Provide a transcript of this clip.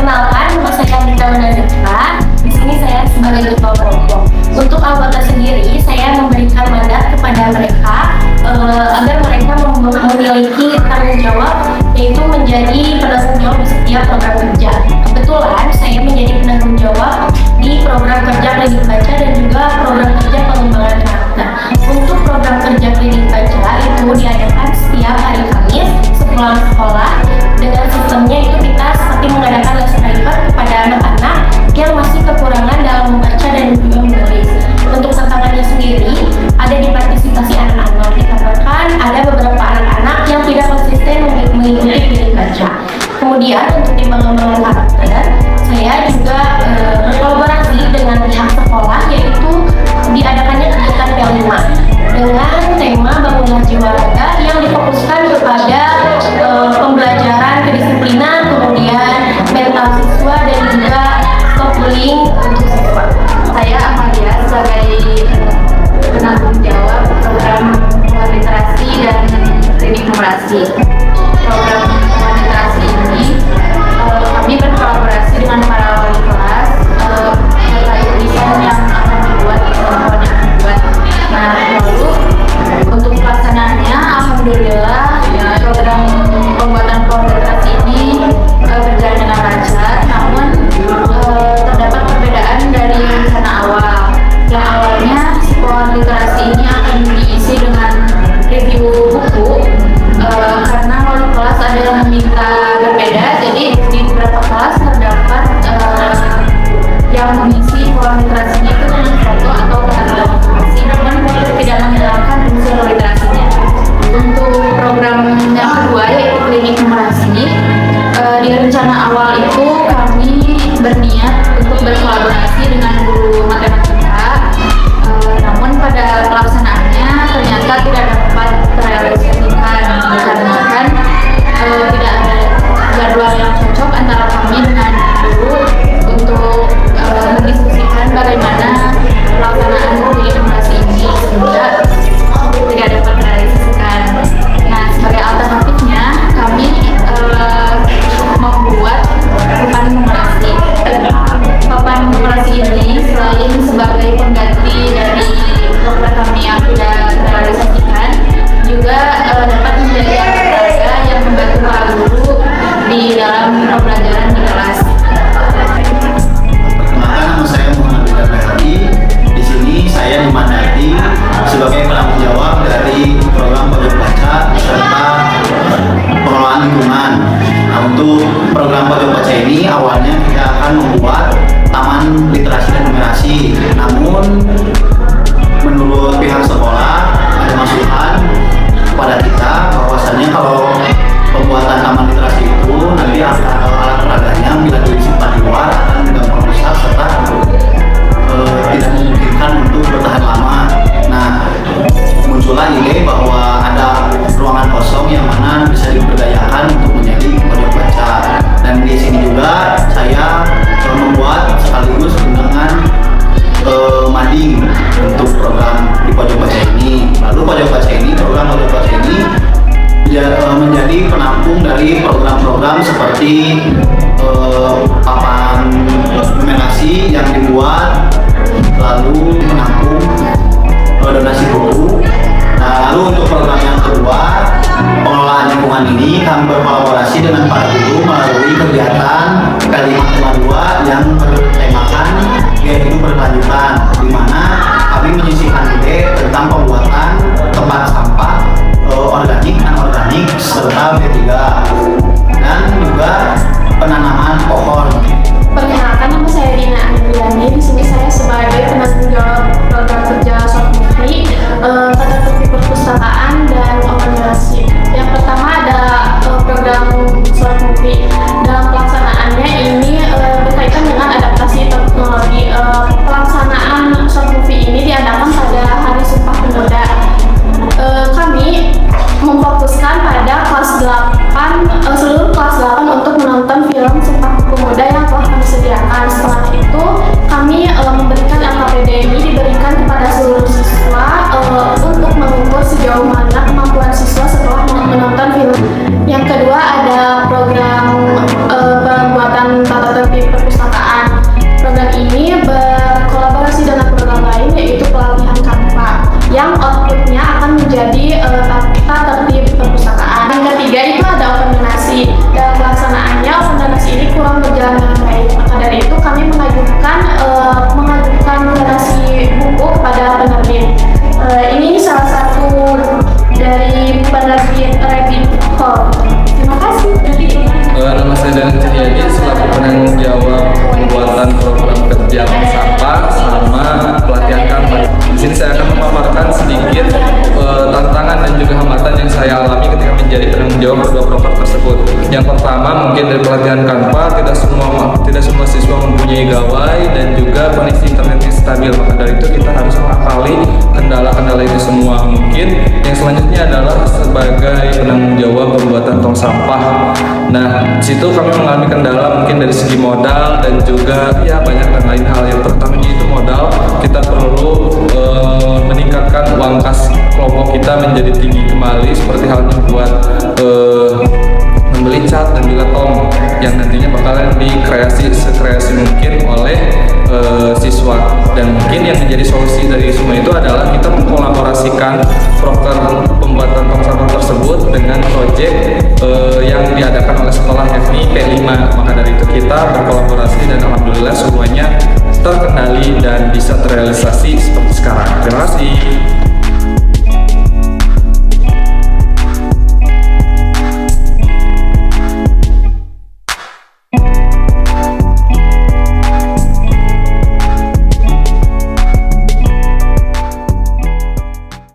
Perkenalkan, nama saya Dita Wanadeka. Di sini saya sebagai ketua kelompok. Untuk anggota sendiri, saya memberikan mandat kepada mereka agar mereka memiliki tanggung jawab, yaitu menjadi penanggung jawab di setiap program kerja. Kebetulan saya menjadi penanggung jawab di program kerja klinik baca dan juga program kerja pengembangan karakter. Untuk program kerja klinik baca itu diadakan setiap hari Kamis sepulang sekolah. Dengan sistemnya itu kita seperti mengadakan les private kepada anak-anak yang masih kekurangan dalam membaca dan juga menulis. Untuk tantangannya sendiri ada di partisipasi anak-anak, dikarenakan ada beberapa anak-anak yang tidak konsisten mengikuti klinik baca. Kemudian untuk di pengembangan karakter, saya juga berkolaborasi dengan pihak sekolah, yaitu diadakannya kegiatan P5 dengan tema Bangunlah Jiwa Raga yang difokuskan kepada pembelajaran kedisiplinan, kemudian mental siswa dan juga soft bullying untuk siswa. Saya Amalia sebagai penanggung jawab program literasi dan klinik numerasi. Program literasi ini kami berkolaborasi dengan para wali kelas terkait desain yang akan dibuat, yang dibuat. Nah, lalu untuk pelaksanaannya, alhamdulillah program pembuatan literasi ini berjalan dengan lancar. Namun terdapat perbedaan dari rencana awal. Yang awalnya psikologi literasi ini akan diisi dengan review buku, karena wali kelas ada yang meminta berbeda. Jadi di beberapa kelas terdapat yang mengisi psikologi literasinya itu dengan foto atau dengan motivasi, namun tidak menghilangkan unsur literasinya. Untuk program yang kedua yaitu klinik numerasi, di rencana awal itu kami berniat untuk berkolaborasi dengan guru matematika, namun pada pelaksanaannya ternyata tidak dapat terrealisasikan dikarenakan tidak ada jadwal yang cocok antara kami dengan guru untuk mendiskusikan bagaimana pelaksanaan klinik numerasi ini sehingga tidak dapat terrealisasikan. Nah, sebagai alternatifnya kami membuat papan numerasi. Papan numerasi ini selain sebagai pengganti dari program kami yang tidak terrealisasikan, juga dapat menjadi alat peraga yang membantu para guru di dalam pembelajaran di kelas. Perkenalkan, nama saya Muhammad Hadi. Di sini saya dimandati sebagai penanggung jawab dari program pojok baca serta pengelolaan lingkungan. Nah, untuk program pojok baca ini awalnya kita akan membuat taman literasi dan numerasi. Namun menurut pihak sekolah ada masukan kepada kita bahwasannya kalau pembuatan taman literasi itu nanti alat peraganya bila disimpan di luar akan gampang rusak serta tidak memungkinkan untuk bertahan lama. Nah, muncullah ide bahwa ada ruangan kosong yang mana bisa diberdayakan untuk menjadi pojok baca. Dan di sini juga saya membuat sekaligus dengan mading untuk program di pojok baca ini. Lalu pojok baca ini, program pojok baca ini menjadi penampung dari program-program seperti papan numerasi yang dibuat, lalu menampung donasi buku. Nah, lalu untuk program yang kedua, pengelolaan lingkungan ini kami berkolaborasi dengan para guru melalui kegiatan P5 yang bertemakan gaya hidup berkelanjutan, di mana kami menyisihkan ide tentang pembuatan tempat sampah organik, anorganik, serta B3, dan juga penanaman pohon. Perkenalkan, nama saya Dina Andriani. Di sini saya sebagai penanggung jawab program kerja soft movie, tata tertib perpustakaan dan organisasi. Yang pertama ada program soft movie. Dalam pelaksanaannya ini berkaitan dengan adaptasi teknologi. Pelaksanaan soft movie ini diadakan pada Hari Sumpah Pemuda. Kami memfokuskan pada kelas 8 penanggung jawab pembuatan program kerja bank sampah sama pelatihan kantor. Di sini saya akan memaparkan sedikit tantangan dan juga hambatan yang saya alami ketika menjadi penanggung jawab kedua program tersebut. Yang pertama, mungkin dari pelatihan Kanva tidak semua siswa mempunyai gawai dan juga koneksi internet yang stabil. Maka dari itu kita harus mengakali kendala-kendala itu semua. Mungkin yang selanjutnya adalah sebagai penanggung jawab pembuatan tong sampah. Nah, di situ kami mengalami kendala mungkin dari segi modal dan juga ya banyak dan lain hal. Yang pertamanya itu modal, kita perlu meningkatkan uang kas kelompok kita menjadi tinggi kembali, seperti halnya buat membeli cat dan juga tong yang nantinya bakalan dikreasi sekreasi mungkin oleh siswa. Dan mungkin yang menjadi solusi dari semua itu adalah kita mengkolaborasikan proker pembuatan tong sampah tersebut dengan proyek yang diadakan oleh sekolah, yakni P5. Maka dari itu kita berkolaborasi dan alhamdulillah semuanya terkendali dan bisa terrealisasi seperti sekarang. Terima kasih.